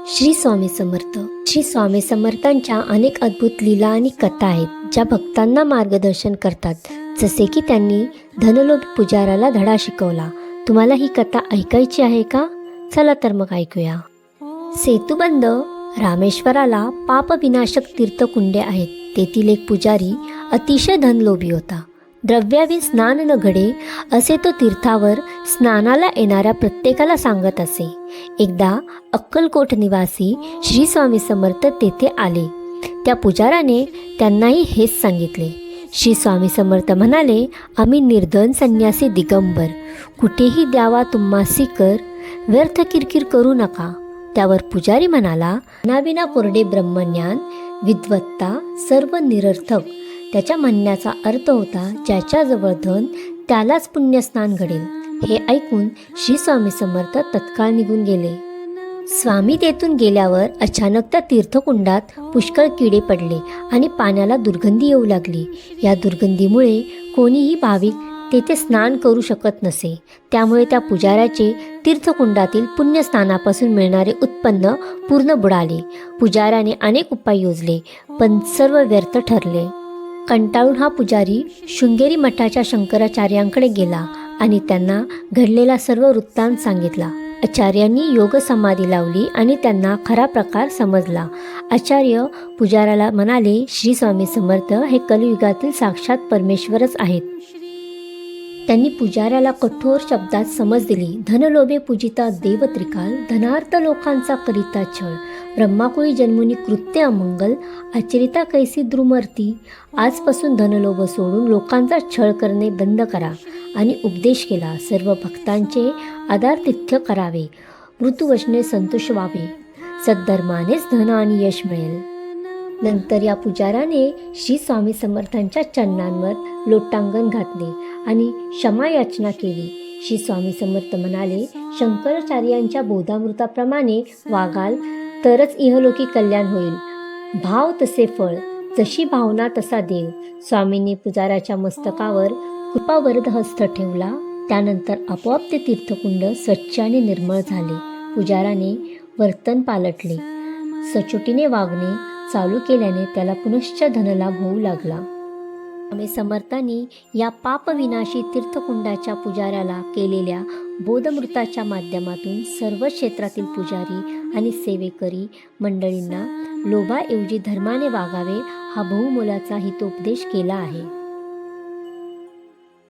श्री स्वामी समर्थ. श्री स्वामी समर्थांच्या अनेक अद्भुत लीला आणि कथा आहेत ज्या भक्तांना मार्गदर्शन करतात. जसे की त्यांनी धनलोभी पुजाऱ्याला धडा शिकवला. तुम्हाला ही कथा ऐकायची आहे का? चला तर मग ऐकूया. सेतुबंद रामेश्वराला पापविनाशक तीर्थकुंडे आहेत. तेथील एक पुजारी अतिशय धनलोभी होता. द्रव्याविन स्नान न घडे असे तो तीर्थावर स्नानाला येणाऱ्या प्रत्येकाला सांगत असे. एकदा अक्कलकोट निवासी श्री स्वामी समर्थ तेथे आले. त्या पुजाराने त्यांनाही हेच सांगितले. श्री स्वामी समर्थ म्हणाले, आम्ही निर्धन संन्यासी दिगंबर, कुठेही द्यावा तुम्हासी कर, व्यर्थ किरकिर करू नका. त्यावर पुजारी म्हणाला, नाविना कोरडे ब्रह्मज्ञान, विद्वत्ता सर्व निरर्थक. त्याच्या म्हणण्याचा अर्थ होता, ज्याच्याजवळ धन त्यालाच पुण्यस्नान घडेल. हे ऐकून श्री स्वामी समर्थ तत्काळ निघून गेले. स्वामी तेथून गेल्यावर अचानक त्या तीर्थकुंडात पुष्कळ किडे पडले आणि पाण्याला दुर्गंधी येऊ लागली. या दुर्गंधीमुळे कोणीही भाविक तेथे स्नान करू शकत नसे. त्यामुळे त्या पुजाऱ्याचे तीर्थकुंडातील पुण्यस्नानापासून मिळणारे उत्पन्न पूर्ण बुडाले. पुजाऱ्याने अनेक उपाय योजले, पण सर्व व्यर्थ ठरले. कंटाळून हा पुजारी शृंगेरी मठाच्या शंकराचार्यांकडे गेला आणि त्यांना घडलेला सर्व वृत्तांत सांगितला. आचार्यांनी योग समाधी लावली आणि त्यांना खरा प्रकार समजला. आचार्य पुजाऱ्याला म्हणाले, श्री स्वामी समर्थ हे कलियुगातील साक्षात परमेश्वरच आहेत. त्यांनी पुजाऱ्याला कठोर शब्दात समज दिली. धनलोभे पूजिता देव त्रिकाल, धनार्थ लोकांचा करिता छळ, ब्रह्माकुळी जन्मुनी कृत्य अमंगल, आचरिता कैसी द्रुमर्ती. आजपासून धनलोभ सोडून लोकांचा छळ करणे बंद करा आणि उपदेश केला. सर्व भक्तांचे आदरातिथ्य करावे, मृत्यूवचने संतोष व्हावे, सद्धर्मानेच धन आणि यश मिळेल. नंतर या पुजाऱ्याने श्री स्वामी समर्थांच्या चरणांवर लोटांगण घातले आणि क्षमा याचना केली. श्री स्वामी समर्थ म्हणाले, शंकराचार्यांच्या बोधामृताप्रमाणे वागाल तरच इहलोकी कल्याण होईल. भाव तसे फळ, जशी भावना तसा देव. स्वामींनी पुजाऱ्याच्या मस्तकावर कृपावरद हस्त ठेवला. त्यानंतर आपोआप ते तीर्थकुंड स्वच्छ आणि निर्मळ झाले. पुजाऱ्याने वर्तन पालटले. सचोटीने वागणे चालू केल्याने त्याला पुनश्च धनलाभ होऊ लागला. स्वामी समर्थांनी या पापविनाशी तीर्थकुंडाच्या पुजाऱ्याला केलेल्या बोधमृताच्या माध्यमातून सर्व क्षेत्रातील पुजारी आणि सेवेकरी मंडळींना लोभाऐवजी धर्माने वागावे हा बहुमोलाचा हितोपदेश केला आहे.